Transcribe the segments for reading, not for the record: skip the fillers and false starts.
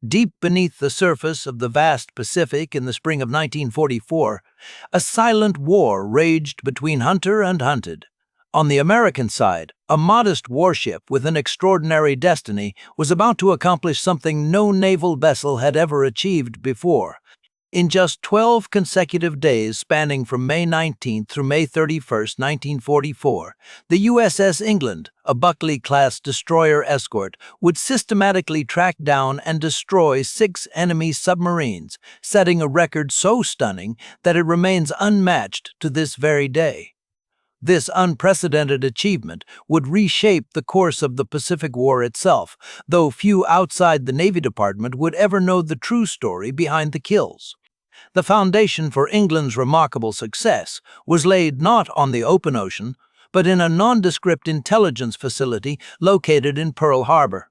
Deep beneath the surface of the vast Pacific in the spring of 1944, a silent war raged between hunter and hunted. On the American side, a modest warship with an extraordinary destiny was about to accomplish something no naval vessel had ever achieved before. In just 12 consecutive days spanning from May 19 through May 31, 1944, the USS England, a Buckley-class destroyer escort, would systematically track down and destroy 6 enemy submarines, setting a record so stunning that it remains unmatched to this very day. This unprecedented achievement would reshape the course of the Pacific War itself, though few outside the Navy Department would ever know the true story behind the kills. The foundation for England's remarkable success was laid not on the open ocean, but in a nondescript intelligence facility located in Pearl Harbor.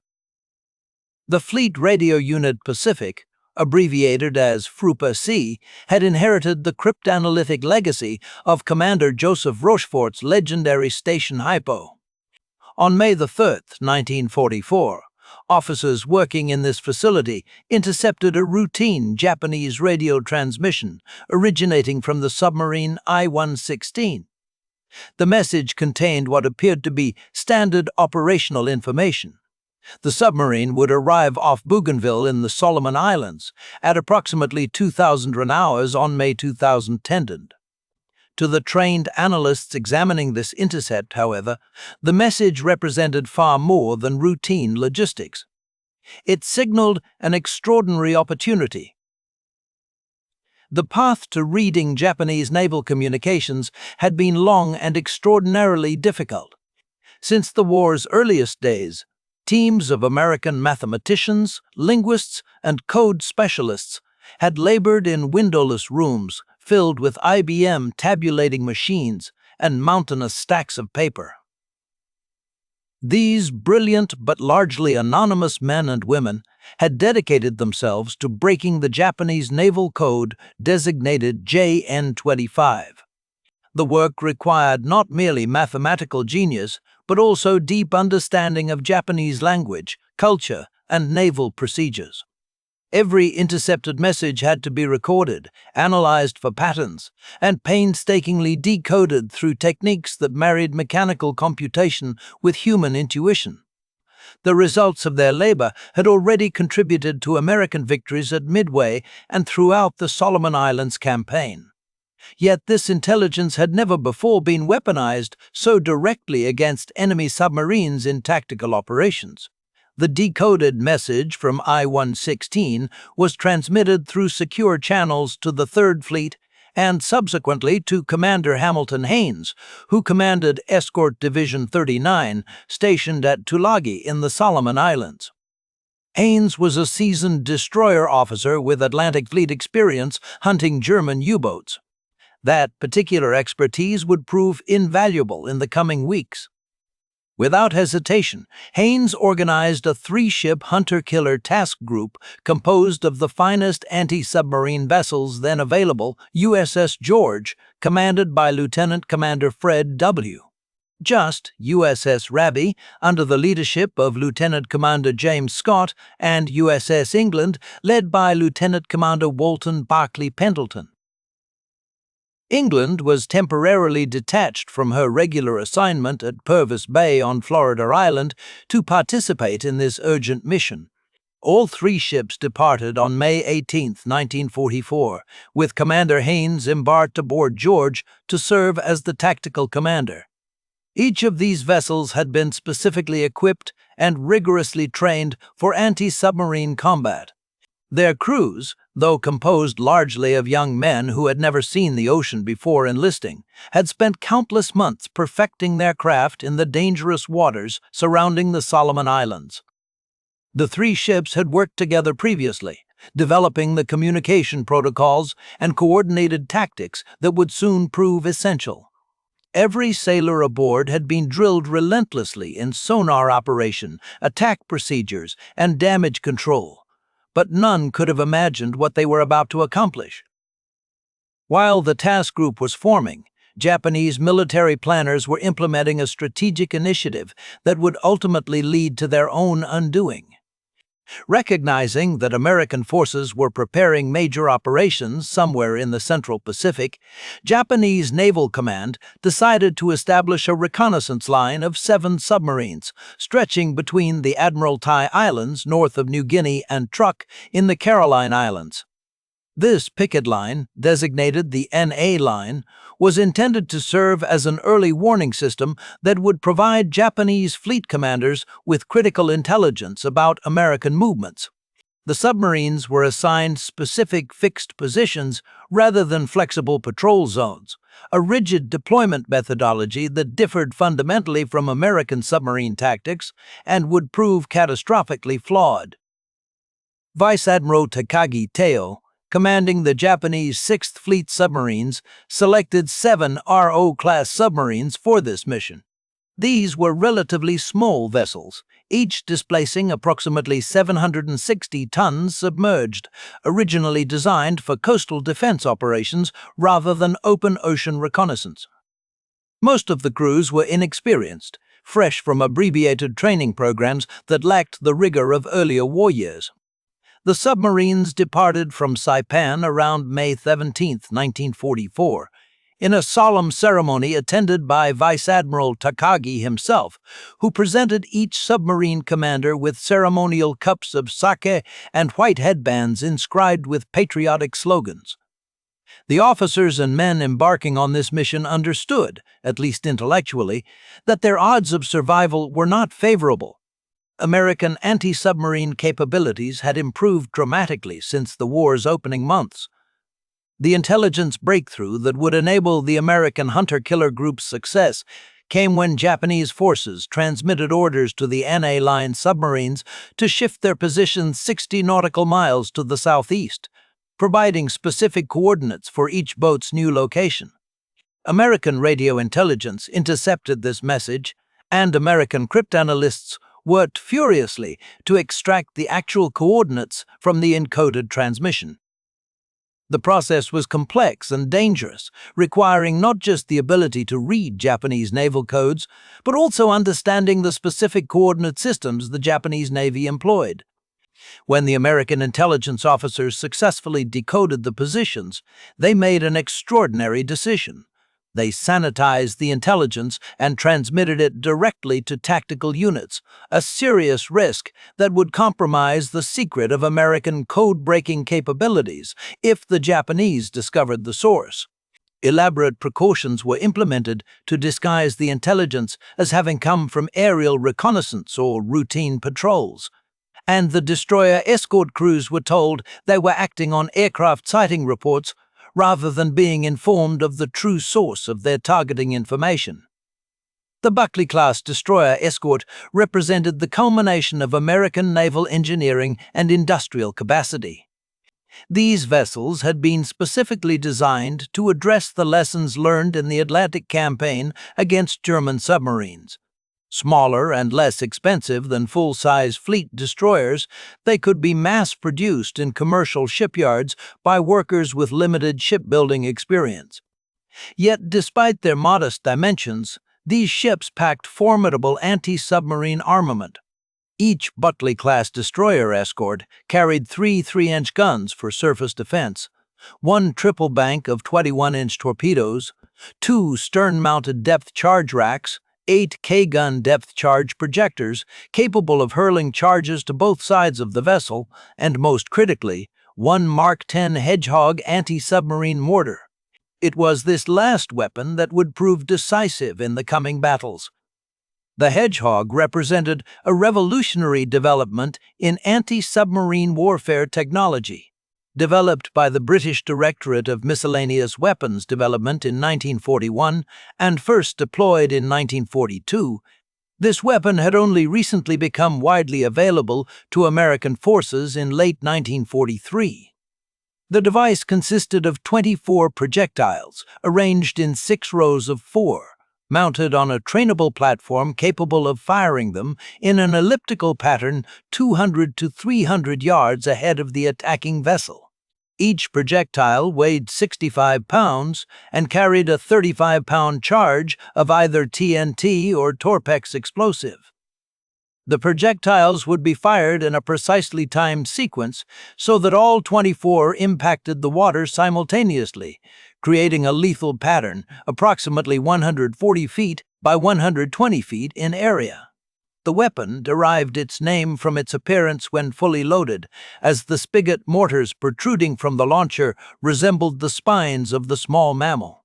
The Fleet Radio Unit Pacific, abbreviated as FRUPAC, had inherited the cryptanalytic legacy of Commander Joseph Rochefort's legendary Station Hypo. On May 3, 1944, officers working in this facility intercepted a routine Japanese radio transmission originating from the submarine I-116. The message contained what appeared to be standard operational information. The submarine would arrive off Bougainville in the Solomon Islands at approximately 2000 hours on May 2010. To the trained analysts examining this intercept, however, the message represented far more than routine logistics. It signaled an extraordinary opportunity. The path to reading Japanese naval communications had been long and extraordinarily difficult. Since the war's earliest days, teams of American mathematicians, linguists, and code specialists had labored in windowless rooms filled with IBM tabulating machines and mountainous stacks of paper. These brilliant but largely anonymous men and women had dedicated themselves to breaking the Japanese naval code designated JN-25. The work required not merely mathematical genius, but also deep understanding of Japanese language, culture, and naval procedures. Every intercepted message had to be recorded, analyzed for patterns, and painstakingly decoded through techniques that married mechanical computation with human intuition. The results of their labor had already contributed to American victories at Midway and throughout the Solomon Islands campaign. Yet this intelligence had never before been weaponized so directly against enemy submarines in tactical operations. The decoded message from I-116 was transmitted through secure channels to the Third Fleet and subsequently to Commander Hamilton Haynes, who commanded Escort Division 39, stationed at Tulagi in the Solomon Islands. Haynes was a seasoned destroyer officer with Atlantic Fleet experience hunting German U-boats. That particular expertise would prove invaluable in the coming weeks. Without hesitation, Haynes organized a 3-ship hunter-killer task group composed of the finest anti-submarine vessels then available, USS George, commanded by Lieutenant Commander Fred W. Just, USS Raby, under the leadership of Lieutenant Commander James Scott, and USS England, led by Lieutenant Commander Walton Barclay Pendleton. England was temporarily detached from her regular assignment at Purvis Bay on Florida Island to participate in this urgent mission. All 3 ships departed on May 18, 1944, with Commander Haynes embarked aboard George to serve as the tactical commander. Each of these vessels had been specifically equipped and rigorously trained for anti-submarine combat. Their crews, though composed largely of young men who had never seen the ocean before enlisting, had spent countless months perfecting their craft in the dangerous waters surrounding the Solomon Islands. The 3 ships had worked together previously, developing the communication protocols and coordinated tactics that would soon prove essential. Every sailor aboard had been drilled relentlessly in sonar operation, attack procedures, and damage control, but none could have imagined what they were about to accomplish. While the task group was forming, Japanese military planners were implementing a strategic initiative that would ultimately lead to their own undoing. Recognizing that American forces were preparing major operations somewhere in the Central Pacific, Japanese Naval Command decided to establish a reconnaissance line of 7 submarines, stretching between the Admiralty Islands north of New Guinea and Truk in the Caroline Islands. This picket line, designated the NA line, was intended to serve as an early warning system that would provide Japanese fleet commanders with critical intelligence about American movements. The submarines were assigned specific fixed positions rather than flexible patrol zones, a rigid deployment methodology that differed fundamentally from American submarine tactics and would prove catastrophically flawed. Vice Admiral Takagi Teo, commanding the Japanese 6th Fleet submarines, selected 7 RO-class submarines for this mission. These were relatively small vessels, each displacing approximately 760 tons submerged, originally designed for coastal defense operations rather than open ocean reconnaissance. Most of the crews were inexperienced, fresh from abbreviated training programs that lacked the rigor of earlier war years. The submarines departed from Saipan around May 17, 1944, in a solemn ceremony attended by Vice Admiral Takagi himself, who presented each submarine commander with ceremonial cups of sake and white headbands inscribed with patriotic slogans. The officers and men embarking on this mission understood, at least intellectually, that their odds of survival were not favorable. American anti-submarine capabilities had improved dramatically since the war's opening months. The intelligence breakthrough that would enable the American hunter-killer group's success came when Japanese forces transmitted orders to the NA Line submarines to shift their positions 60 nautical miles to the southeast, providing specific coordinates for each boat's new location. American radio intelligence intercepted this message, and American cryptanalysts worked furiously to extract the actual coordinates from the encoded transmission. The process was complex and dangerous, requiring not just the ability to read Japanese naval codes, but also understanding the specific coordinate systems the Japanese Navy employed. When the American intelligence officers successfully decoded the positions, they made an extraordinary decision. They sanitized the intelligence and transmitted it directly to tactical units, a serious risk that would compromise the secret of American code-breaking capabilities if the Japanese discovered the source. Elaborate precautions were implemented to disguise the intelligence as having come from aerial reconnaissance or routine patrols, and the destroyer escort crews were told they were acting on aircraft sighting reports rather than being informed of the true source of their targeting information. The Buckley-class destroyer escort represented the culmination of American naval engineering and industrial capacity. These vessels had been specifically designed to address the lessons learned in the Atlantic campaign against German submarines. Smaller and less expensive than full-size fleet destroyers, they could be mass-produced in commercial shipyards by workers with limited shipbuilding experience. Yet, despite their modest dimensions, these ships packed formidable anti-submarine armament. Each Buckley-class destroyer escort carried 3 3-inch guns for surface defense, 1 triple bank of 21-inch torpedoes, 2 stern-mounted depth charge racks, 8 K-gun depth charge projectors capable of hurling charges to both sides of the vessel, and most critically, 1 Mark 10 Hedgehog anti-submarine mortar. It was this last weapon that would prove decisive in the coming battles. The Hedgehog represented a revolutionary development in anti-submarine warfare technology. Developed by the British Directorate of Miscellaneous Weapons Development in 1941 and first deployed in 1942, this weapon had only recently become widely available to American forces in late 1943. The device consisted of 24 projectiles arranged in 6 rows of 4, mounted on a trainable platform capable of firing them in an elliptical pattern 200 to 300 yards ahead of the attacking vessel. Each projectile weighed 65 pounds and carried a 35-pound charge of either TNT or Torpex explosive. The projectiles would be fired in a precisely timed sequence so that all 24 impacted the water simultaneously, creating a lethal pattern approximately 140 feet by 120 feet in area. The weapon derived its name from its appearance when fully loaded, as the spigot mortars protruding from the launcher resembled the spines of the small mammal.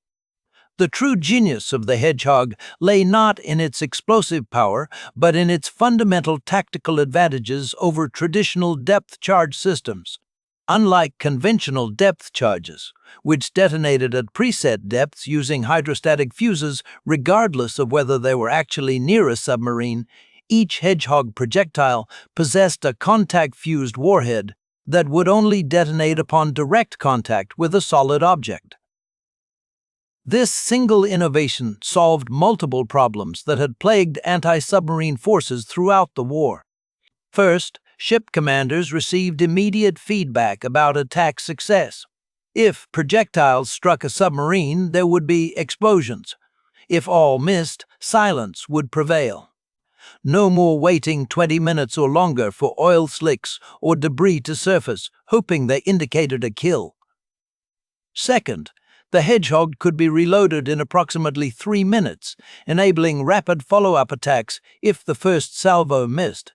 The true genius of the Hedgehog lay not in its explosive power, but in its fundamental tactical advantages over traditional depth charge systems. Unlike conventional depth charges, which detonated at preset depths using hydrostatic fuses regardless of whether they were actually near a submarine, each Hedgehog projectile possessed a contact-fused warhead that would only detonate upon direct contact with a solid object. This single innovation solved multiple problems that had plagued anti-submarine forces throughout the war. First, ship commanders received immediate feedback about attack success. If projectiles struck a submarine, there would be explosions. If all missed, silence would prevail. No more waiting 20 minutes or longer for oil slicks or debris to surface, hoping they indicated a kill. Second, the Hedgehog could be reloaded in approximately 3 minutes, enabling rapid follow-up attacks if the first salvo missed.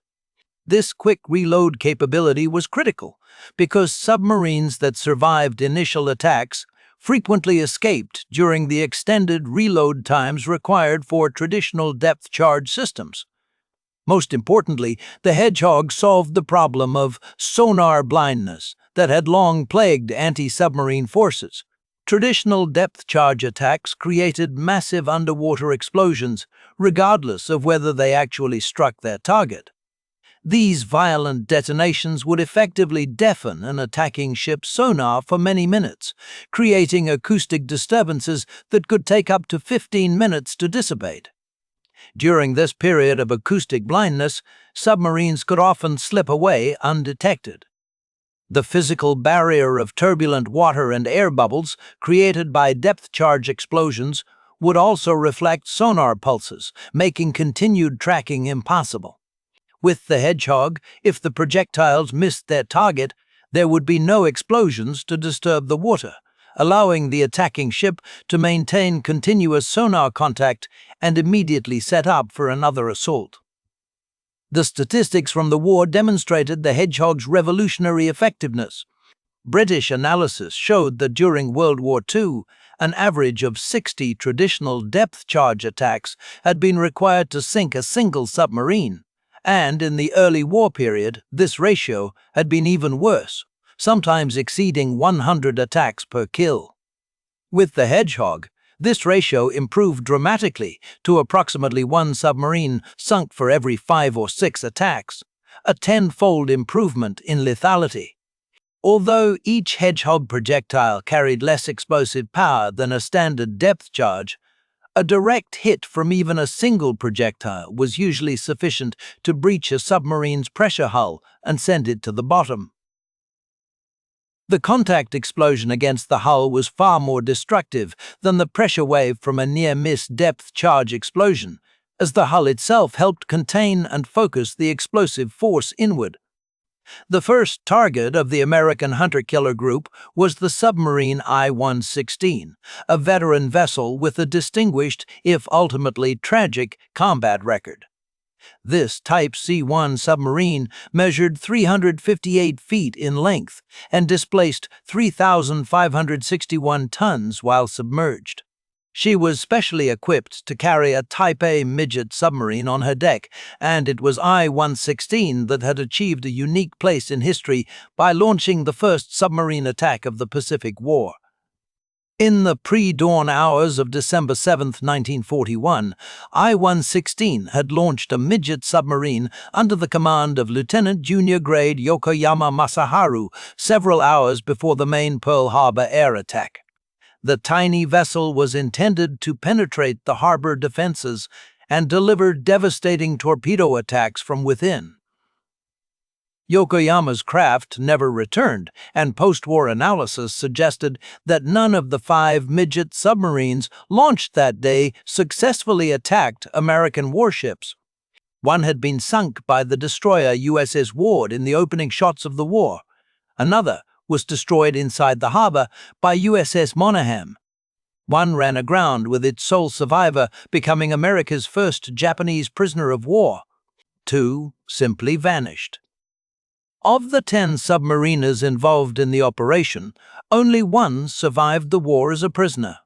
This quick reload capability was critical because submarines that survived initial attacks frequently escaped during the extended reload times required for traditional depth charge systems. Most importantly, the Hedgehog solved the problem of sonar blindness that had long plagued anti-submarine forces. Traditional depth charge attacks created massive underwater explosions, regardless of whether they actually struck their target. These violent detonations would effectively deafen an attacking ship's sonar for many minutes, creating acoustic disturbances that could take up to 15 minutes to dissipate. During this period of acoustic blindness, submarines could often slip away undetected. The physical barrier of turbulent water and air bubbles created by depth charge explosions would also reflect sonar pulses, making continued tracking impossible. With the Hedgehog, if the projectiles missed their target, there would be no explosions to disturb the water, allowing the attacking ship to maintain continuous sonar contact and immediately set up for another assault. The statistics from the war demonstrated the Hedgehog's revolutionary effectiveness. British analysis showed that during World War II, an average of 60 traditional depth charge attacks had been required to sink a single submarine, and in the early war period, this ratio had been even worse, sometimes exceeding 100 attacks per kill. With the Hedgehog, this ratio improved dramatically to approximately 1 submarine sunk for every 5 or 6 attacks, a 10-fold improvement in lethality. Although each Hedgehog projectile carried less explosive power than a standard depth charge, a direct hit from even a single projectile was usually sufficient to breach a submarine's pressure hull and send it to the bottom. The contact explosion against the hull was far more destructive than the pressure wave from a near-miss depth charge explosion, as the hull itself helped contain and focus the explosive force inward. The first target of the American hunter-killer group was the submarine I-116, a veteran vessel with a distinguished, if ultimately tragic, combat record. This Type C-1 submarine measured 358 feet in length and displaced 3,561 tons while submerged. She was specially equipped to carry a Type A midget submarine on her deck, and it was I-116 that had achieved a unique place in history by launching the first submarine attack of the Pacific War. In the pre-dawn hours of December 7, 1941, I-116 had launched a midget submarine under the command of Lieutenant Junior Grade Yokoyama Masaharu several hours before the main Pearl Harbor air attack. The tiny vessel was intended to penetrate the harbor defenses and deliver devastating torpedo attacks from within. Yokoyama's craft never returned, and post-war analysis suggested that none of the 5 midget submarines launched that day successfully attacked American warships. One had been sunk by the destroyer USS Ward in the opening shots of the war. Another was destroyed inside the harbor by USS Monaghan. One ran aground with its sole survivor becoming America's first Japanese prisoner of war. Two simply vanished. Of the 10 submariners involved in the operation, only one survived the war as a prisoner.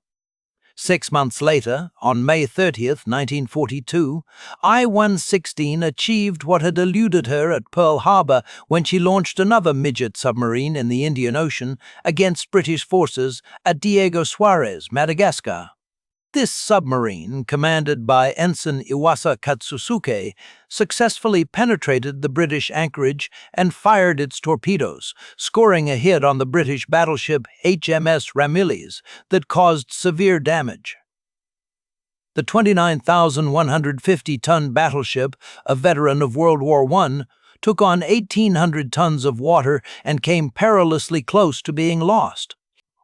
6 months later, on May 30, 1942, I-116 achieved what had eluded her at Pearl Harbor when she launched another midget submarine in the Indian Ocean against British forces at Diego Suarez, Madagascar. This submarine, commanded by Ensign Iwasa Katsusuke, successfully penetrated the British anchorage and fired its torpedoes, scoring a hit on the British battleship HMS Ramillies that caused severe damage. The 29,150-ton battleship, a veteran of World War I, took on 1,800 tons of water and came perilously close to being lost.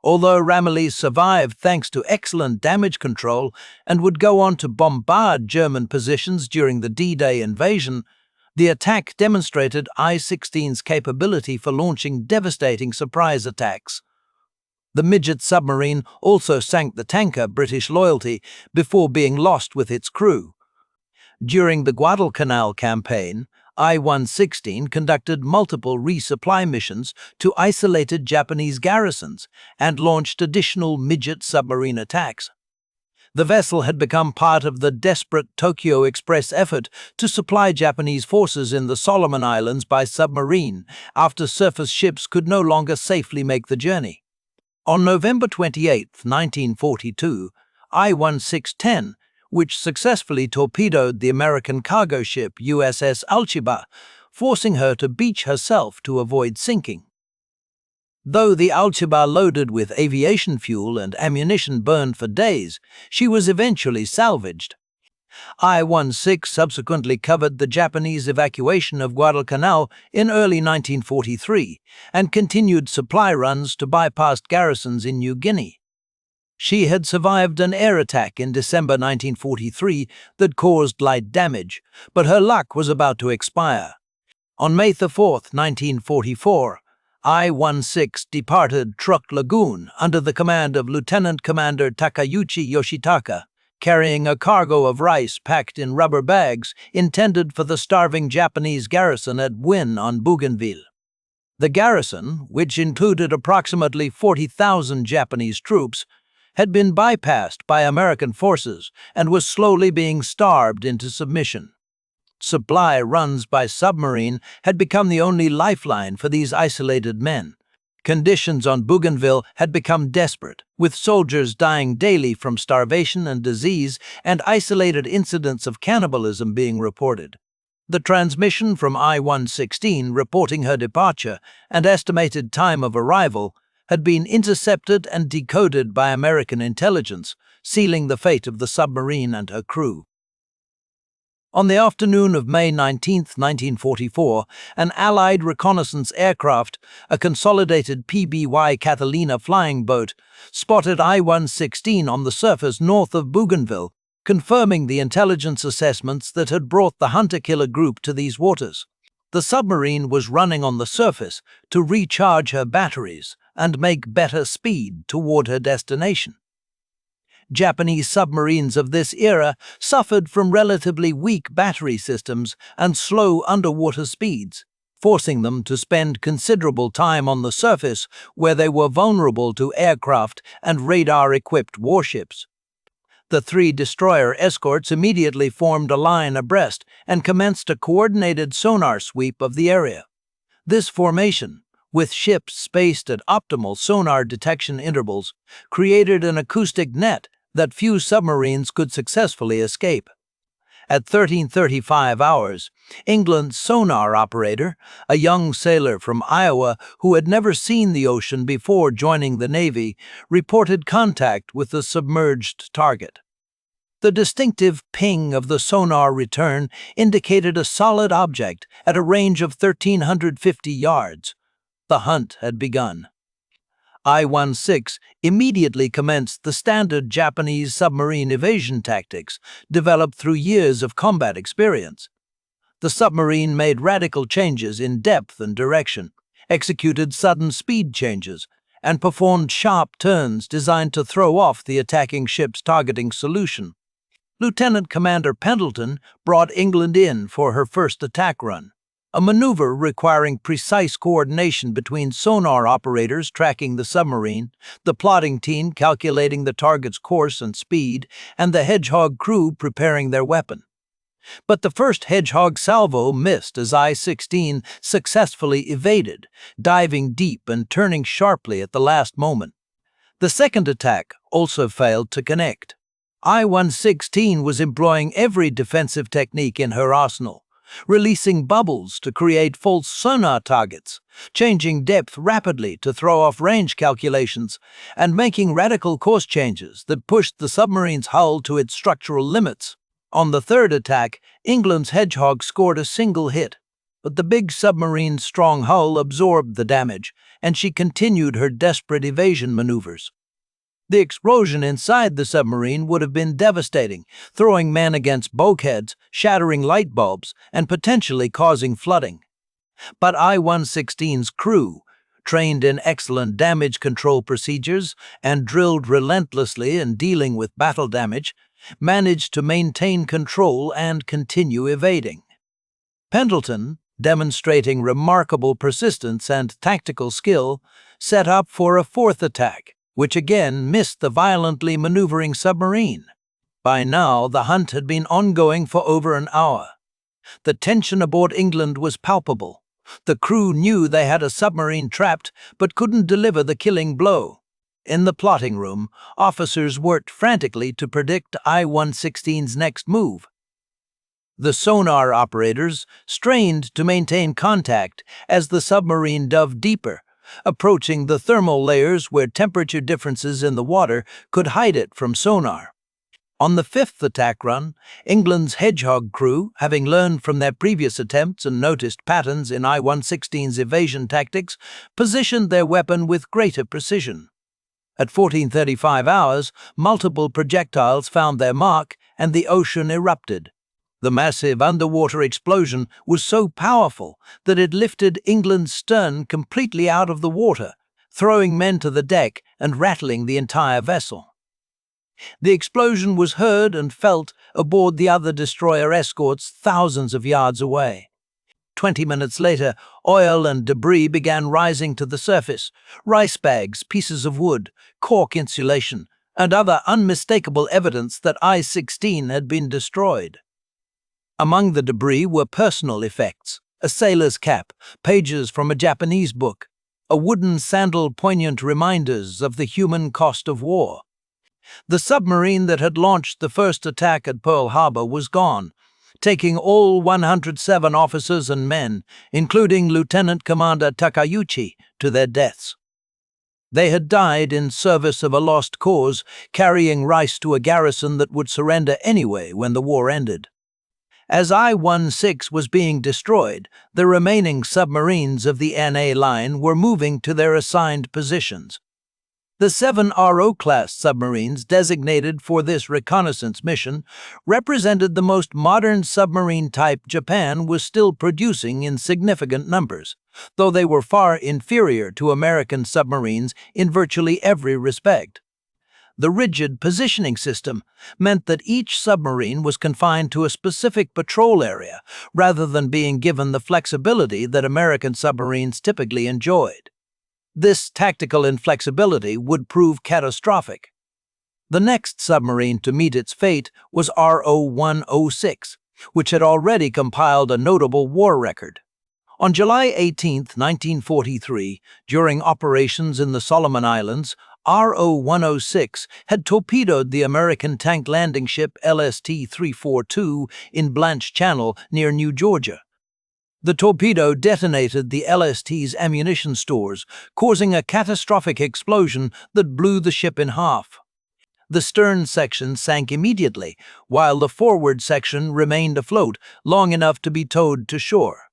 Although Ramillies survived thanks to excellent damage control and would go on to bombard German positions during the D-Day invasion, the attack demonstrated I-16's capability for launching devastating surprise attacks. The midget submarine also sank the tanker British Loyalty before being lost with its crew. During the Guadalcanal campaign, I-116 conducted multiple resupply missions to isolated Japanese garrisons and launched additional midget submarine attacks. The vessel had become part of the desperate Tokyo Express effort to supply Japanese forces in the Solomon Islands by submarine after surface ships could no longer safely make the journey. On November 28, 1942, I-1610, which successfully torpedoed the American cargo ship USS Alchiba, forcing her to beach herself to avoid sinking. Though the Alchiba loaded with aviation fuel and ammunition burned for days, she was eventually salvaged. I-16 subsequently covered the Japanese evacuation of Guadalcanal in early 1943 and continued supply runs to bypass garrisons in New Guinea. She had survived an air attack in December 1943 that caused light damage, but her luck was about to expire. On May 4, 1944, I-16 departed Truk Lagoon under the command of Lieutenant Commander Takayuchi Yoshitaka, carrying a cargo of rice packed in rubber bags intended for the starving Japanese garrison at Buin on Bougainville. The garrison, which included approximately 40,000 Japanese troops, had been bypassed by American forces and was slowly being starved into submission. Supply runs by submarine had become the only lifeline for these isolated men. Conditions on Bougainville had become desperate, with soldiers dying daily from starvation and disease and isolated incidents of cannibalism being reported. The transmission from I-116 reporting her departure and estimated time of arrival had been intercepted and decoded by American intelligence, sealing the fate of the submarine and her crew. On the afternoon of May 19, 1944, an Allied reconnaissance aircraft, a consolidated PBY Catalina flying boat, spotted I-116 on the surface north of Bougainville, confirming the intelligence assessments that had brought the hunter-killer group to these waters. The submarine was running on the surface to recharge her batteries and make better speed toward her destination. Japanese submarines of this era suffered from relatively weak battery systems and slow underwater speeds, forcing them to spend considerable time on the surface where they were vulnerable to aircraft and radar-equipped warships. The 3 destroyer escorts immediately formed a line abreast and commenced a coordinated sonar sweep of the area. This formation, with ships spaced at optimal sonar detection intervals, created an acoustic net that few submarines could successfully escape. At 13:35 hours, England's sonar operator, a young sailor from Iowa who had never seen the ocean before joining the Navy, reported contact with the submerged target. The distinctive ping of the sonar return indicated a solid object at a range of 1,350 yards. The hunt had begun. I-16 immediately commenced the standard Japanese submarine evasion tactics developed through years of combat experience. The submarine made radical changes in depth and direction, executed sudden speed changes, and performed sharp turns designed to throw off the attacking ship's targeting solution. Lieutenant Commander Pendleton brought England in for her first attack run, a maneuver requiring precise coordination between sonar operators tracking the submarine, the plotting team calculating the target's course and speed, and the Hedgehog crew preparing their weapon. But the first Hedgehog salvo missed as I-16 successfully evaded, diving deep and turning sharply at the last moment. The second attack also failed to connect. I-116 was employing every defensive technique in her arsenal, releasing bubbles to create false sonar targets, changing depth rapidly to throw off range calculations, and making radical course changes that pushed the submarine's hull to its structural limits. On the third attack, England's Hedgehog scored a single hit, but the big submarine's strong hull absorbed the damage, and she continued her desperate evasion maneuvers. The explosion inside the submarine would have been devastating, throwing men against bulkheads, shattering light bulbs, and potentially causing flooding. But I-116's crew, trained in excellent damage control procedures and drilled relentlessly in dealing with battle damage, managed to maintain control and continue evading. Pendleton, demonstrating remarkable persistence and tactical skill, set up for a fourth attack, which again missed the violently maneuvering submarine. By now, the hunt had been ongoing for over an hour. The tension aboard England was palpable. The crew knew they had a submarine trapped, but couldn't deliver the killing blow. In the plotting room, officers worked frantically to predict I-116's next move. The sonar operators strained to maintain contact as the submarine dove deeper, approaching the thermal layers where temperature differences in the water could hide it from sonar. On the fifth attack run, England's Hedgehog crew, having learned from their previous attempts and noticed patterns in I-116's evasion tactics, positioned their weapon with greater precision. At 14:35 hours, multiple projectiles found their mark and the ocean erupted. The massive underwater explosion was so powerful that it lifted England's stern completely out of the water, throwing men to the deck and rattling the entire vessel. The explosion was heard and felt aboard the other destroyer escorts thousands of yards away. 20 minutes later, oil and debris began rising to the surface. Rice bags, pieces of wood, cork insulation, and other unmistakable evidence that I-16 had been destroyed. Among the debris were personal effects, a sailor's cap, pages from a Japanese book, a wooden sandal poignant reminders of the human cost of war. The submarine that had launched the first attack at Pearl Harbor was gone, taking all 107 officers and men, including Lieutenant Commander Takayuchi, to their deaths. They had died in service of a lost cause, carrying rice to a garrison that would surrender anyway when the war ended. As I-16 was being destroyed, the remaining submarines of the NA line were moving to their assigned positions. The 7 RO-class submarines designated for this reconnaissance mission represented the most modern submarine type Japan was still producing in significant numbers, though they were far inferior to American submarines in virtually every respect. The rigid positioning system meant that each submarine was confined to a specific patrol area rather than being given the flexibility that American submarines typically enjoyed. This tactical inflexibility would prove catastrophic. The next submarine to meet its fate was RO-106, which had already compiled a notable war record. On July 18, 1943, during operations in the Solomon Islands, RO-106 had torpedoed the American tank landing ship LST-342 in Blanche Channel near New Georgia. The torpedo detonated the LST's ammunition stores, causing a catastrophic explosion that blew the ship in half. The stern section sank immediately, while the forward section remained afloat long enough to be towed to shore.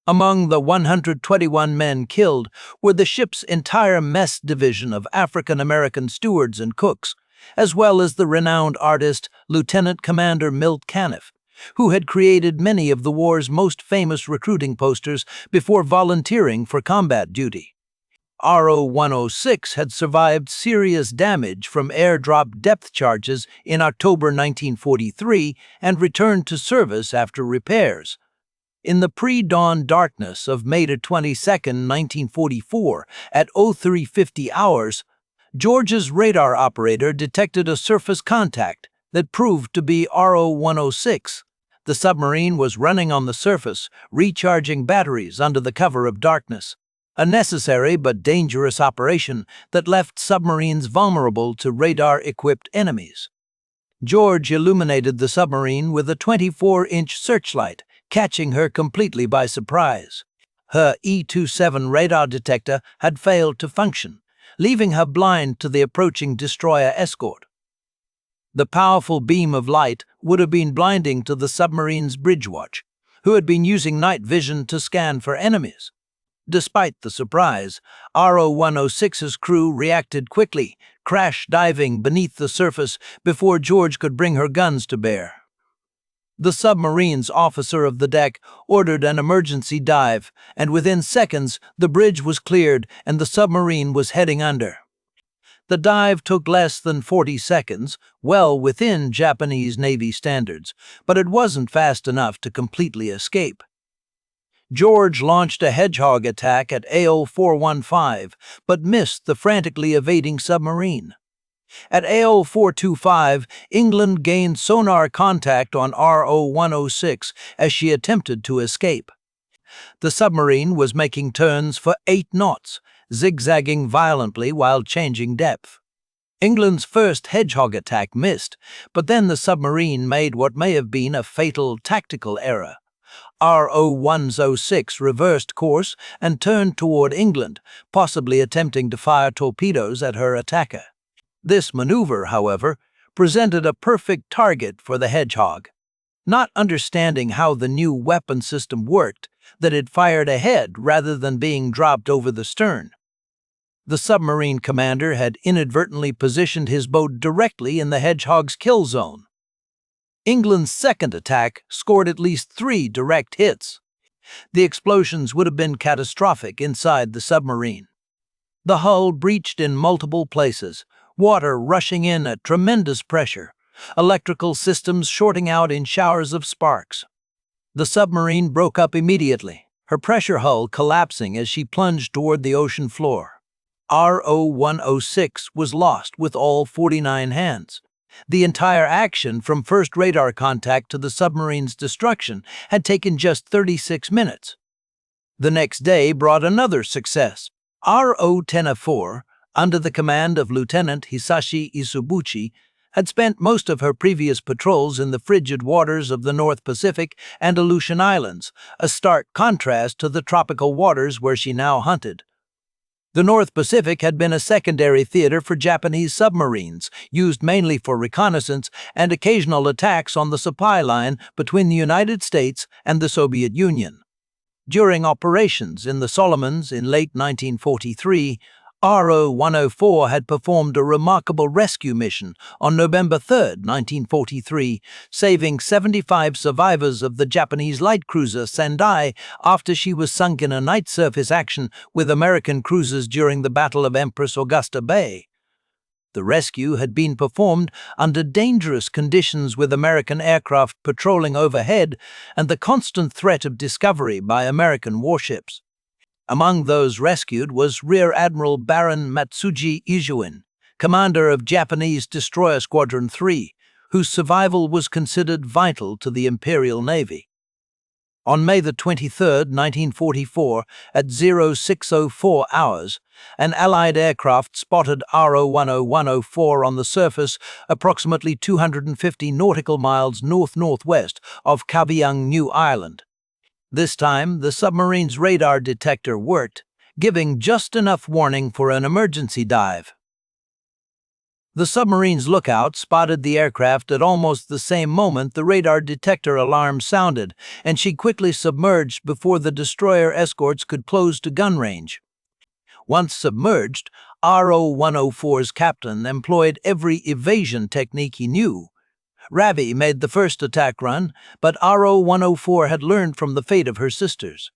Among the 121 men killed were the ship's entire mess division of African-American stewards and cooks, as well as the renowned artist Lieutenant Commander Milt Caniff, who had created many of the war's most famous recruiting posters before volunteering for combat duty. RO-106 had survived serious damage from airdrop depth charges in October 1943 and returned to service after repairs. In the pre-dawn darkness of May 22, 1944, at 0350 hours, Georgia's radar operator detected a surface contact that proved to be RO-106. The submarine was running on the surface, recharging batteries under the cover of darkness. A necessary but dangerous operation that left submarines vulnerable to radar-equipped enemies. George illuminated the submarine with a 24-inch searchlight, catching her completely by surprise. Her E-27 radar detector had failed to function, leaving her blind to the approaching destroyer escort. The powerful beam of light would have been blinding to the submarine's bridge watch, who had been using night vision to scan for enemies. Despite the surprise, RO-106's crew reacted quickly, crash diving beneath the surface before George could bring her guns to bear. The submarine's officer of the deck ordered an emergency dive, and within seconds the bridge was cleared and the submarine was heading under. The dive took less than 40 seconds, well within Japanese Navy standards, but it wasn't fast enough to completely escape. George launched a hedgehog attack at AO-415, but missed the frantically evading submarine. At AO-425, England gained sonar contact on RO-106 as she attempted to escape. The submarine was making turns for 8 knots, zigzagging violently while changing depth. England's first hedgehog attack missed, but then the submarine made what may have been a fatal tactical error. RO-106 reversed course and turned toward England, possibly attempting to fire torpedoes at her attacker. This maneuver, however, presented a perfect target for the hedgehog. Not understanding how the new weapon system worked, that it fired ahead rather than being dropped over the stern. The submarine commander had inadvertently positioned his boat directly in the hedgehog's kill zone. England's second attack scored at least 3 direct hits. The explosions would have been catastrophic inside the submarine. The hull breached in multiple places, water rushing in at tremendous pressure, electrical systems shorting out in showers of sparks. The submarine broke up immediately, her pressure hull collapsing as she plunged toward the ocean floor. RO-106 was lost with all 49 hands. The entire action from first radar contact to the submarine's destruction had taken just 36 minutes. The next day brought another success. RO-1004, under the command of Lieutenant Hisashi Isubuchi, had spent most of her previous patrols in the frigid waters of the North Pacific and Aleutian Islands, a stark contrast to the tropical waters where she now hunted. The North Pacific had been a secondary theater for Japanese submarines, used mainly for reconnaissance and occasional attacks on the supply line between the United States and the Soviet Union. During operations in the Solomons in late 1943, RO-104 had performed a remarkable rescue mission on November 3, 1943, saving 75 survivors of the Japanese light cruiser Sendai after she was sunk in a night surface action with American cruisers during the Battle of Empress Augusta Bay. The rescue had been performed under dangerous conditions with American aircraft patrolling overhead and the constant threat of discovery by American warships. Among those rescued was Rear Admiral Baron Matsuji Ijuin, commander of Japanese Destroyer Squadron 3, whose survival was considered vital to the Imperial Navy. On May 23, 1944, at 0604 hours, an Allied aircraft spotted RO-104 on the surface approximately 250 nautical miles north-northwest of Kavieng, New Ireland. This time, the submarine's radar detector worked, giving just enough warning for an emergency dive. The submarine's lookout spotted the aircraft at almost the same moment the radar detector alarm sounded, and she quickly submerged before the destroyer escorts could close to gun range. Once submerged, RO-104's captain employed every evasion technique he knew. Ravi made the first attack run, but RO-104 had learned from the fate of her sisters.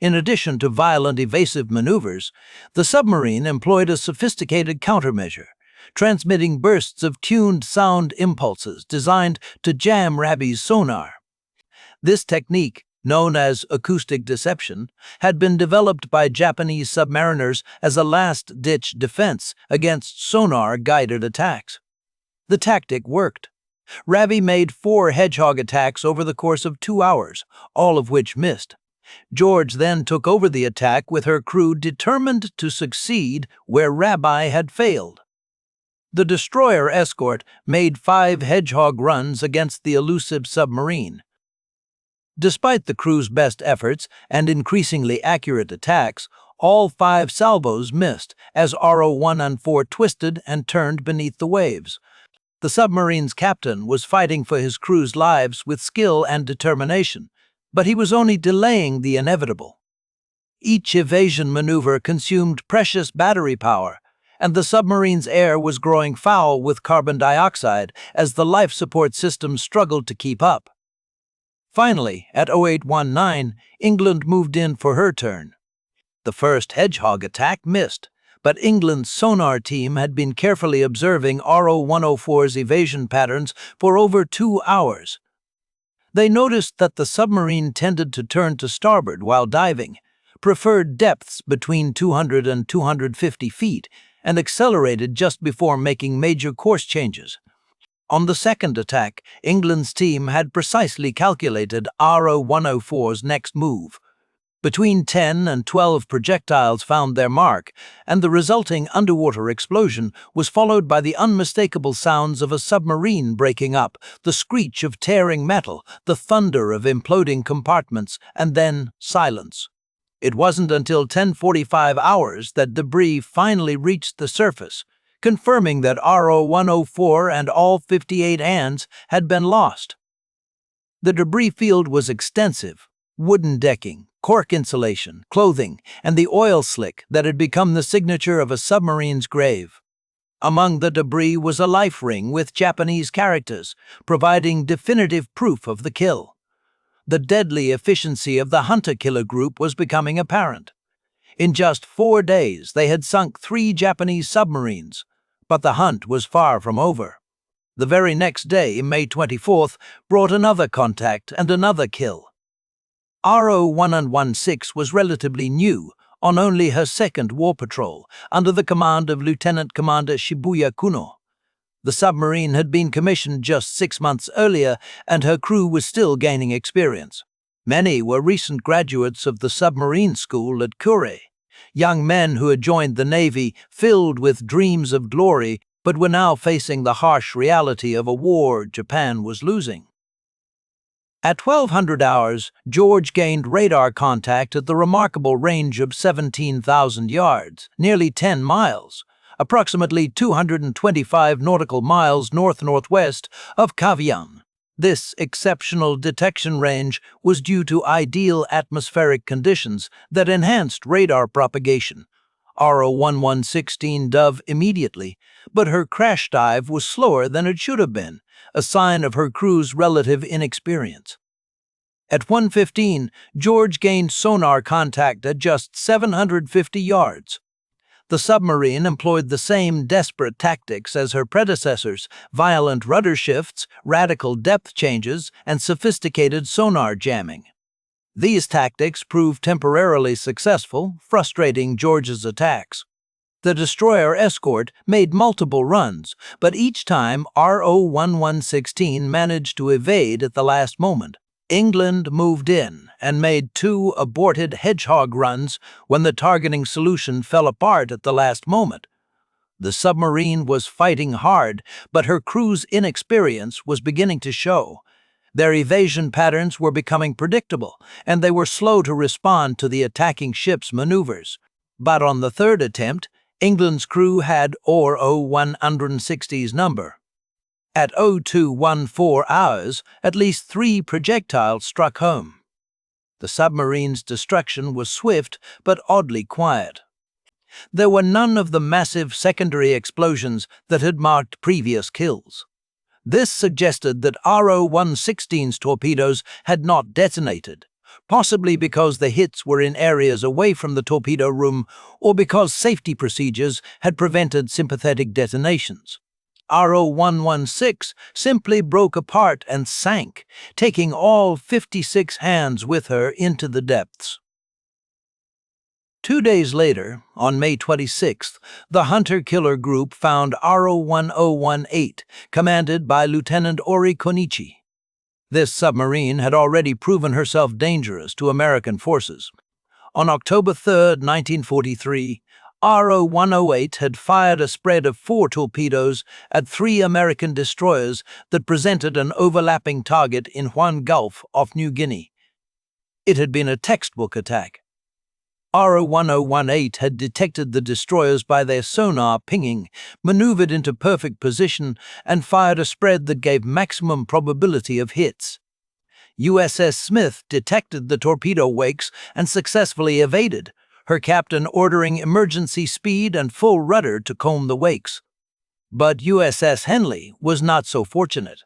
In addition to violent evasive maneuvers, the submarine employed a sophisticated countermeasure, transmitting bursts of tuned sound impulses designed to jam Ravi's sonar. This technique, known as acoustic deception, had been developed by Japanese submariners as a last-ditch defense against sonar-guided attacks. The tactic worked. Ravi made 4 hedgehog attacks over the course of 2 hours, all of which missed. George then took over the attack with her crew determined to succeed where Ravi had failed. The destroyer escort made 5 hedgehog runs against the elusive submarine. Despite the crew's best efforts and increasingly accurate attacks, all 5 salvos missed as RO-114 twisted and turned beneath the waves. The submarine's captain was fighting for his crew's lives with skill and determination, but he was only delaying the inevitable. Each evasion maneuver consumed precious battery power, and the submarine's air was growing foul with carbon dioxide as the life support system struggled to keep up. Finally, at 0819, England moved in for her turn. The first hedgehog attack missed, but England's sonar team had been carefully observing RO-104's evasion patterns for over 2 hours. They noticed that the submarine tended to turn to starboard while diving, preferred depths between 200 and 250 feet, and accelerated just before making major course changes. On the second attack, England's team had precisely calculated RO-104's next move. Between 10 and 12 projectiles found their mark, and the resulting underwater explosion was followed by the unmistakable sounds of a submarine breaking up, the screech of tearing metal, the thunder of imploding compartments, and then silence. It wasn't until 10:45 hours that debris finally reached the surface, confirming that RO-104 and all 58 hands had been lost. The debris field was extensive: wooden decking, cork insulation, clothing, and the oil slick that had become the signature of a submarine's grave. Among the debris was a life ring with Japanese characters, providing definitive proof of the kill. The deadly efficiency of the hunter-killer group was becoming apparent. In just 4 days, they had sunk 3 Japanese submarines, but the hunt was far from over. The very next day, May 24th, brought another contact and another kill. RO-116 was relatively new, on only her second war patrol, under the command of Lieutenant Commander Shibuya Kuno. The submarine had been commissioned just 6 months earlier, and her crew was still gaining experience. Many were recent graduates of the submarine school at Kure, young men who had joined the Navy filled with dreams of glory, but were now facing the harsh reality of a war Japan was losing. At 1200 hours, George gained radar contact at the remarkable range of 17,000 yards, nearly 10 miles, approximately 225 nautical miles north-northwest of Kavian. This exceptional detection range was due to ideal atmospheric conditions that enhanced radar propagation. RO-1116 dove immediately, but her crash dive was slower than it should have been, a sign of her crew's relative inexperience. At 1:15, George gained sonar contact at just 750 yards. The submarine employed the same desperate tactics as her predecessors: violent rudder shifts, radical depth changes, and sophisticated sonar jamming. These tactics proved temporarily successful, frustrating George's attacks. The destroyer escort made multiple runs, but each time RO-1116 managed to evade at the last moment. England moved in and made 2 aborted hedgehog runs when the targeting solution fell apart at the last moment. The submarine was fighting hard, but her crew's inexperience was beginning to show. Their evasion patterns were becoming predictable, and they were slow to respond to the attacking ship's maneuvers. But on the third attempt, England's crew had RO-160's number. At 0214 hours, at least 3 projectiles struck home. The submarine's destruction was swift but oddly quiet. There were none of the massive secondary explosions that had marked previous kills. This suggested that RO-116's torpedoes had not detonated, possibly because the hits were in areas away from the torpedo room or because safety procedures had prevented sympathetic detonations. RO-116 simply broke apart and sank, taking all 56 hands with her into the depths. 2 days later, on May 26th, the hunter-killer group found RO-1018, commanded by Lieutenant Ori Konichi. This submarine had already proven herself dangerous to American forces. On October 3, 1943, RO-108 had fired a spread of 4 torpedoes at 3 American destroyers that presented an overlapping target in Huon Gulf off New Guinea. It had been a textbook attack. RO-1018 had detected the destroyers by their sonar pinging, maneuvered into perfect position, and fired a spread that gave maximum probability of hits. USS Smith detected the torpedo wakes and successfully evaded, her captain ordering emergency speed and full rudder to comb the wakes. But USS Henley was not so fortunate.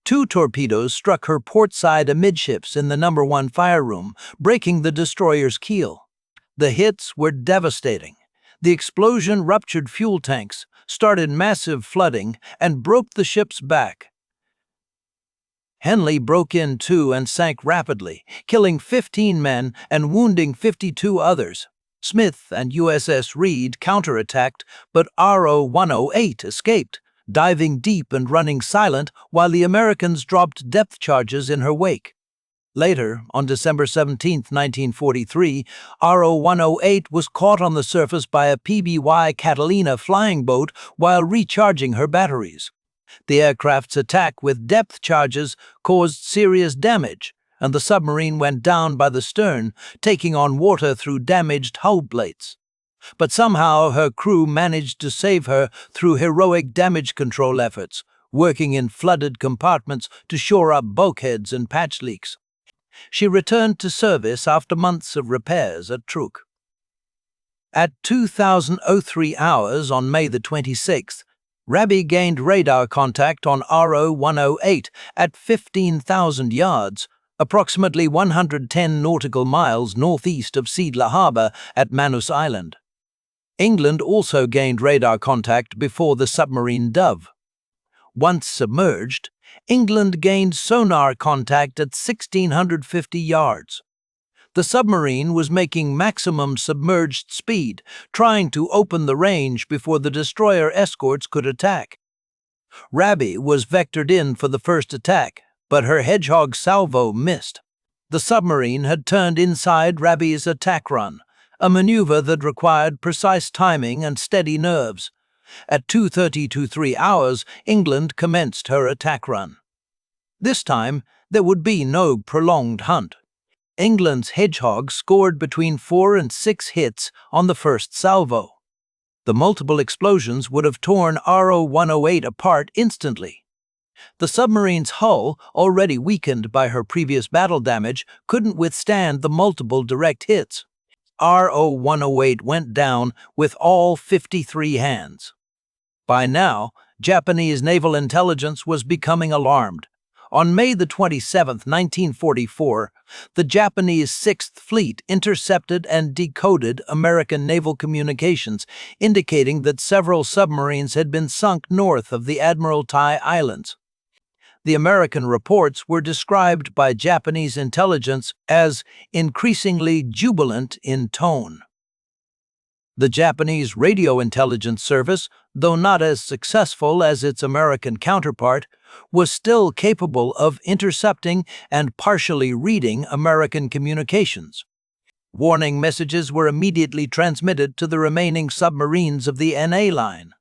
2 torpedoes struck her port side amidships in the No. 1 fire room, breaking the destroyer's keel. The hits were devastating. The explosion ruptured fuel tanks, started massive flooding, and broke the ship's back. Henley broke in too and sank rapidly, killing 15 men and wounding 52 others. Smith and USS Reed counterattacked, but RO-108 escaped, diving deep and running silent while the Americans dropped depth charges in her wake. Later, on December 17, 1943, RO-108 was caught on the surface by a PBY Catalina flying boat while recharging her batteries. The aircraft's attack with depth charges caused serious damage, and the submarine went down by the stern, taking on water through damaged hull plates. But somehow her crew managed to save her through heroic damage control efforts, working in flooded compartments to shore up bulkheads and patch leaks. She returned to service after months of repairs at Truk. At 2003 hours on May the 26th, Rabi gained radar contact on RO-108 at 15,000 yards, approximately 110 nautical miles northeast of Seedler Harbor at Manus Island. England also gained radar contact before the submarine Dove. Once submerged, England gained sonar contact at 1,650 yards. The submarine was making maximum submerged speed, trying to open the range before the destroyer escorts could attack. Rabi was vectored in for the first attack, but her Hedgehog salvo missed. The submarine had turned inside Rabi's attack run, a maneuver that required precise timing and steady nerves. At 2:32 hours, England commenced her attack run. This time, there would be no prolonged hunt. England's Hedgehog scored between 4 and 6 hits on the first salvo. The multiple explosions would have torn RO-108 apart instantly. The submarine's hull, already weakened by her previous battle damage, couldn't withstand the multiple direct hits. RO-108 went down with all 53 hands. By now, Japanese naval intelligence was becoming alarmed. On May the 27th, 1944, the Japanese Sixth Fleet intercepted and decoded American naval communications, indicating that several submarines had been sunk north of the Admiralty Islands. The American reports were described by Japanese intelligence as increasingly jubilant in tone. The Japanese Radio Intelligence Service, though not as successful as its American counterpart, was still capable of intercepting and partially reading American communications. Warning messages were immediately transmitted to the remaining submarines of the NA line.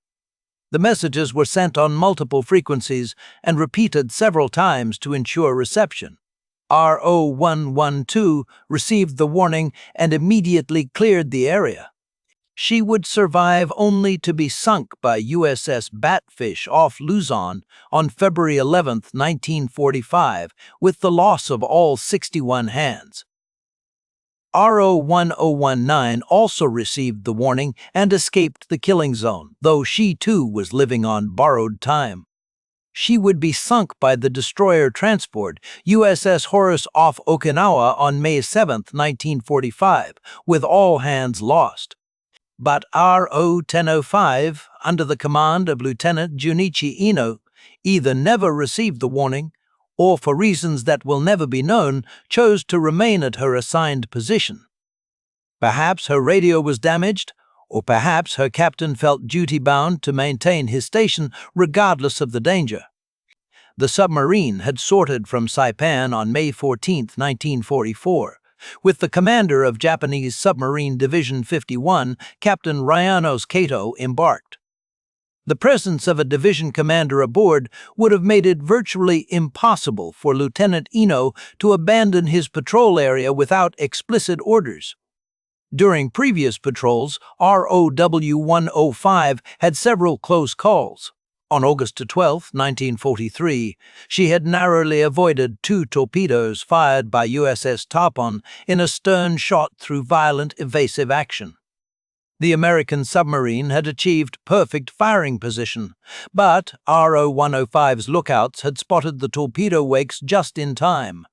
The messages were sent on multiple frequencies and repeated several times to ensure reception. RO-112 received the warning and immediately cleared the area. She would survive only to be sunk by USS Batfish off Luzon on February 11, 1945, with the loss of all 61 hands. RO-1019 also received the warning and escaped the killing zone, though she too was living on borrowed time. She would be sunk by the destroyer transport USS Horace off Okinawa on May 7, 1945, with all hands lost. But RO 1005, under the command of Lieutenant Junichi Ino, either never received the warning or, for reasons that will never be known, chose to remain at her assigned position. Perhaps her radio was damaged, or perhaps her captain felt duty-bound to maintain his station regardless of the danger. The submarine had sorted from Saipan on May 14, 1944, with the commander of Japanese Submarine Division 51, Captain Ryanos Kato, embarked. The presence of a division commander aboard would have made it virtually impossible for Lieutenant Ino to abandon his patrol area without explicit orders. During previous patrols, ROW-105 had several close calls. On August 12, 1943, she had narrowly avoided 2 torpedoes fired by USS Tarpon in a stern shot through violent evasive action. The American submarine had achieved perfect firing position, but RO-105's lookouts had spotted the torpedo wakes just in time.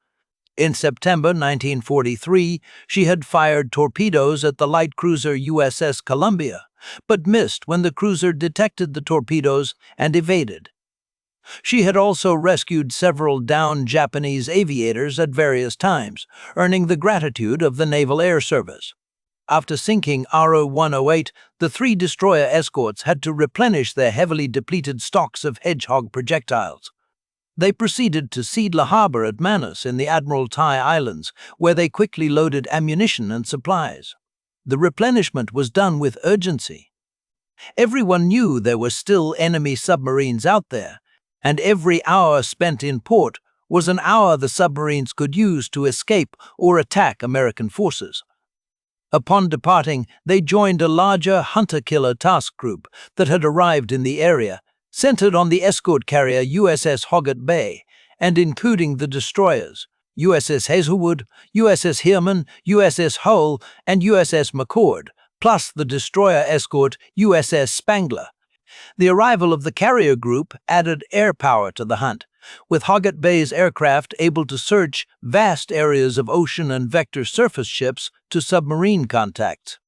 In September 1943, she had fired torpedoes at the light cruiser USS Columbia, but missed when the cruiser detected the torpedoes and evaded. She had also rescued several downed Japanese aviators at various times, earning the gratitude of the Naval Air Service. After sinking RO-108, the 3 destroyer escorts had to replenish their heavily depleted stocks of Hedgehog projectiles. They proceeded to Seedler Harbor at Manus in the Admiral Tai Islands, where they quickly loaded ammunition and supplies. The replenishment was done with urgency. Everyone knew there were still enemy submarines out there, and every hour spent in port was an hour the submarines could use to escape or attack American forces. Upon departing, they joined a larger hunter-killer task group that had arrived in the area, centered on the escort carrier USS Hoggett Bay, and including the destroyers USS Hazelwood, USS Heermann, USS Hull, and USS McCord, plus the destroyer escort USS Spangler. The arrival of the carrier group added air power to the hunt, with Hoggett Bay's aircraft able to search vast areas of ocean and vector surface ships to submarine contacts.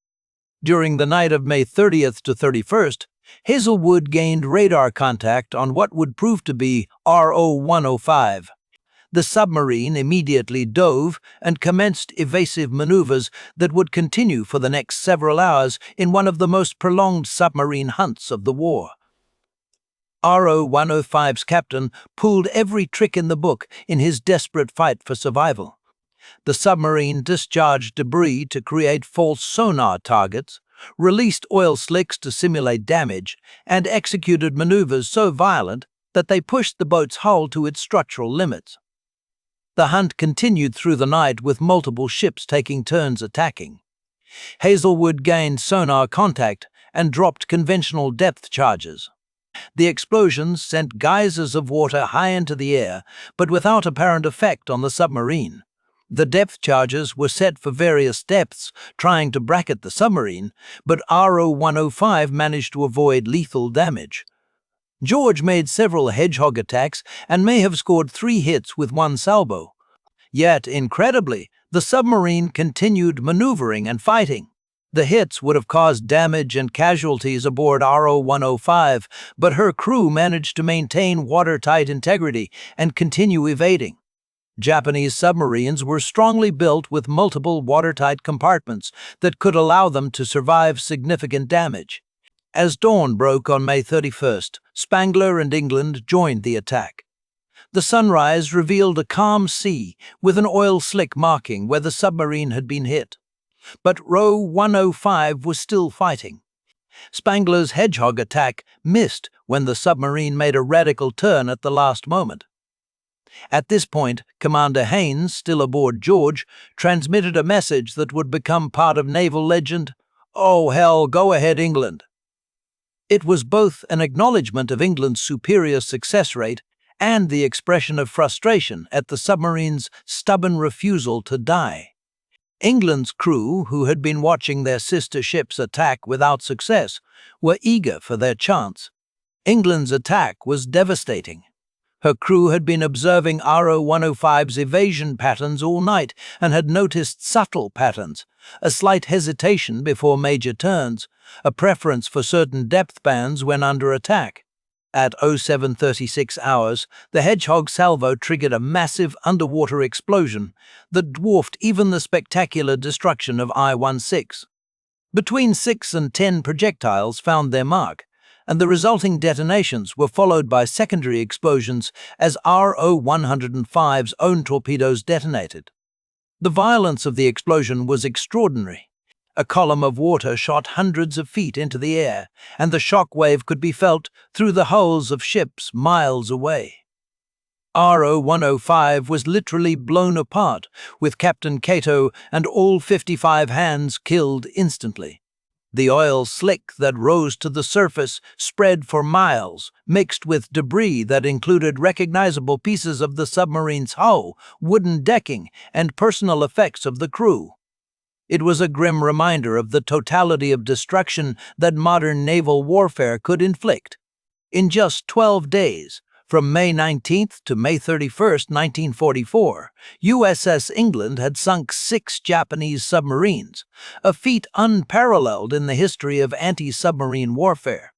During the night of May 30th to 31st, Hazelwood gained radar contact on what would prove to be RO-105. The submarine immediately dove and commenced evasive maneuvers that would continue for the next several hours in one of the most prolonged submarine hunts of the war. RO-105's captain pulled every trick in the book in his desperate fight for survival. The submarine discharged debris to create false sonar targets, released oil slicks to simulate damage, and executed maneuvers so violent that they pushed the boat's hull to its structural limits. The hunt continued through the night with multiple ships taking turns attacking. Hazelwood gained sonar contact and dropped conventional depth charges. The explosions sent geysers of water high into the air, but without apparent effect on the submarine. The depth charges were set for various depths, trying to bracket the submarine, but RO-105 managed to avoid lethal damage. George made several hedgehog attacks and may have scored 3 hits with 1 salvo. Yet, incredibly, the submarine continued maneuvering and fighting. The hits would have caused damage and casualties aboard RO-105, but her crew managed to maintain watertight integrity and continue evading. Japanese submarines were strongly built with multiple watertight compartments that could allow them to survive significant damage. As dawn broke on May 31st, Spangler and England joined the attack. The sunrise revealed a calm sea with an oil slick marking where the submarine had been hit. But RO-105 was still fighting. Spangler's hedgehog attack missed when the submarine made a radical turn at the last moment. At this point, Commander Haynes, still aboard George, transmitted a message that would become part of naval legend, "Oh hell, go ahead England." It was both an acknowledgement of England's superior success rate and the expression of frustration at the submarine's stubborn refusal to die. England's crew, who had been watching their sister ships attack without success, were eager for their chance. England's attack was devastating. Her crew had been observing RO-105's evasion patterns all night and had noticed subtle patterns, a slight hesitation before major turns, a preference for certain depth bands when under attack. At 07:36 hours, the Hedgehog salvo triggered a massive underwater explosion that dwarfed even the spectacular destruction of I-16. Between 6 and 10 projectiles found their mark, and the resulting detonations were followed by secondary explosions as RO-105's own torpedoes detonated. The violence of the explosion was extraordinary. A column of water shot hundreds of feet into the air, and the shock wave could be felt through the hulls of ships miles away. RO-105 was literally blown apart, with Captain Cato and all 55 hands killed instantly. The oil slick that rose to the surface spread for miles, mixed with debris that included recognizable pieces of the submarine's hull, wooden decking, and personal effects of the crew. It was a grim reminder of the totality of destruction that modern naval warfare could inflict. In just 12 days, from May 19th to May 31st, 1944, USS England had sunk 6 Japanese submarines, a feat unparalleled in the history of anti-submarine warfare.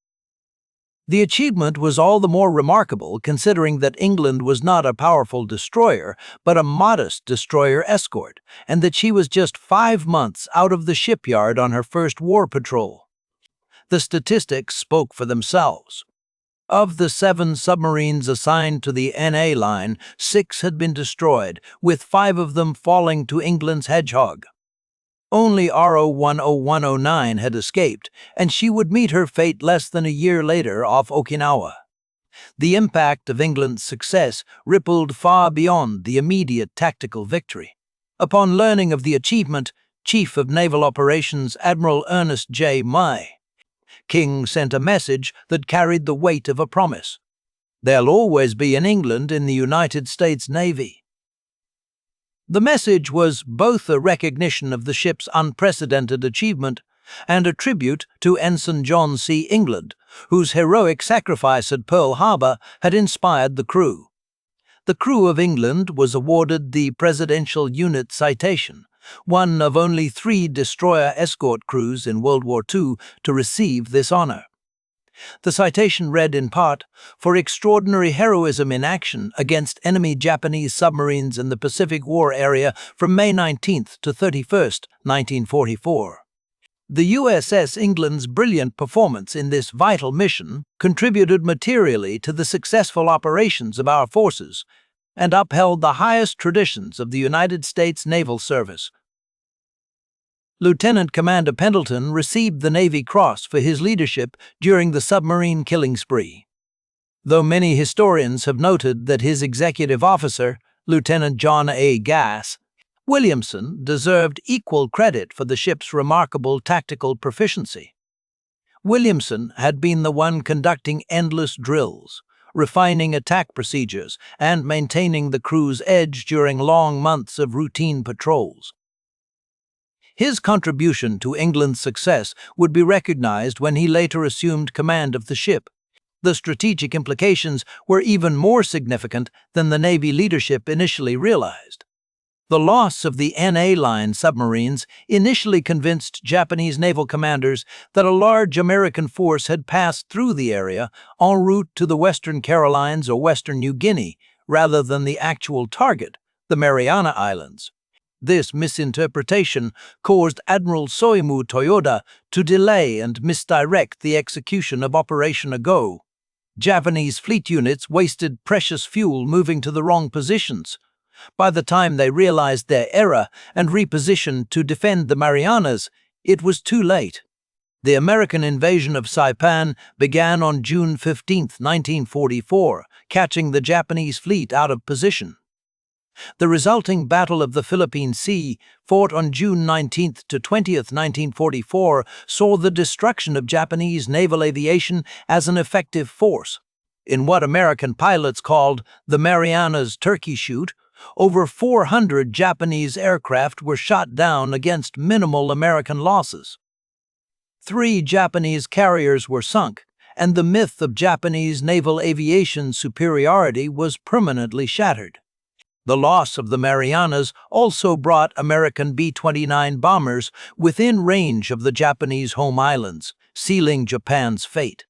The achievement was all the more remarkable considering that England was not a powerful destroyer, but a modest destroyer escort, and that she was just 5 months out of the shipyard on her first war patrol. The statistics spoke for themselves. Of the 7 submarines assigned to the NA line, 6 had been destroyed, with 5 of them falling to England's Hedgehog. Only RO-10109 had escaped, and she would meet her fate less than a year later off Okinawa. The impact of England's success rippled far beyond the immediate tactical victory. Upon learning of the achievement, Chief of Naval Operations Admiral Ernest J. May King sent a message that carried the weight of a promise. There'll always be an England in the United States Navy. The message was both a recognition of the ship's unprecedented achievement and a tribute to Ensign John C. England, whose heroic sacrifice at Pearl Harbor had inspired the crew. The crew of England was awarded the Presidential Unit Citation, one of only 3 destroyer escort crews in World War II to receive this honor. The citation read in part, "For extraordinary heroism in action against enemy Japanese submarines in the Pacific War area from May 19th to 31st, 1944. The USS England's brilliant performance in this vital mission contributed materially to the successful operations of our forces and upheld the highest traditions of the United States Naval Service." Lieutenant Commander Pendleton received the Navy Cross for his leadership during the submarine killing spree. Though many historians have noted that his executive officer, Lieutenant John A. Gass Williamson, deserved equal credit for the ship's remarkable tactical proficiency. Williamson had been the one conducting endless drills, refining attack procedures, and maintaining the crew's edge during long months of routine patrols. His contribution to England's success would be recognized when he later assumed command of the ship. The strategic implications were even more significant than the Navy leadership initially realized. The loss of the NA line submarines initially convinced Japanese naval commanders that a large American force had passed through the area en route to the Western Carolines or Western New Guinea, rather than the actual target, the Mariana Islands. This misinterpretation caused Admiral Soimu Toyoda to delay and misdirect the execution of Operation Ago. Japanese fleet units wasted precious fuel moving to the wrong positions. By the time they realized their error and repositioned to defend the Marianas, it was too late. The American invasion of Saipan began on June 15, 1944, catching the Japanese fleet out of position. The resulting Battle of the Philippine Sea, fought on June 19 to 20, 1944, saw the destruction of Japanese naval aviation as an effective force. In what American pilots called the Marianas Turkey Shoot, over 400 Japanese aircraft were shot down against minimal American losses. 3 Japanese carriers were sunk, and the myth of Japanese naval aviation superiority was permanently shattered. The loss of the Marianas also brought American B-29 bombers within range of the Japanese home islands, sealing Japan's fate.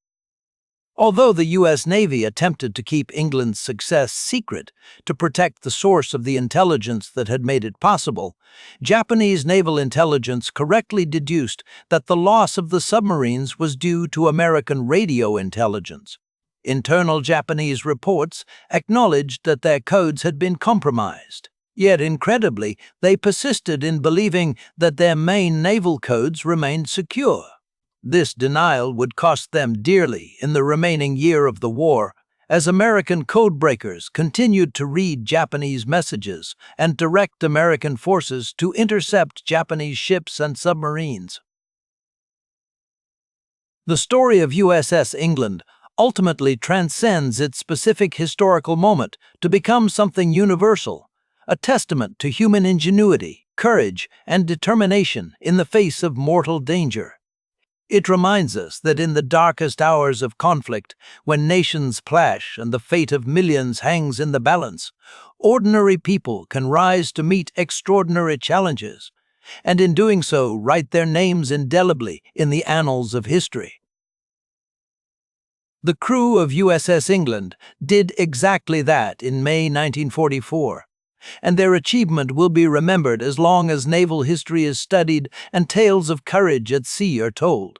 Although the U.S. Navy attempted to keep England's success secret to protect the source of the intelligence that had made it possible, Japanese naval intelligence correctly deduced that the loss of the submarines was due to American radio intelligence. Internal Japanese reports acknowledged that their codes had been compromised. Yet, incredibly, they persisted in believing that their main naval codes remained secure. This denial would cost them dearly in the remaining year of the war, as American codebreakers continued to read Japanese messages and direct American forces to intercept Japanese ships and submarines. The story of USS England ultimately transcends its specific historical moment to become something universal, a testament to human ingenuity, courage, and determination in the face of mortal danger. It reminds us that in the darkest hours of conflict, when nations clash and the fate of millions hangs in the balance, ordinary people can rise to meet extraordinary challenges, and in doing so write their names indelibly in the annals of history. The crew of USS England did exactly that in May 1944, and their achievement will be remembered as long as naval history is studied and tales of courage at sea are told.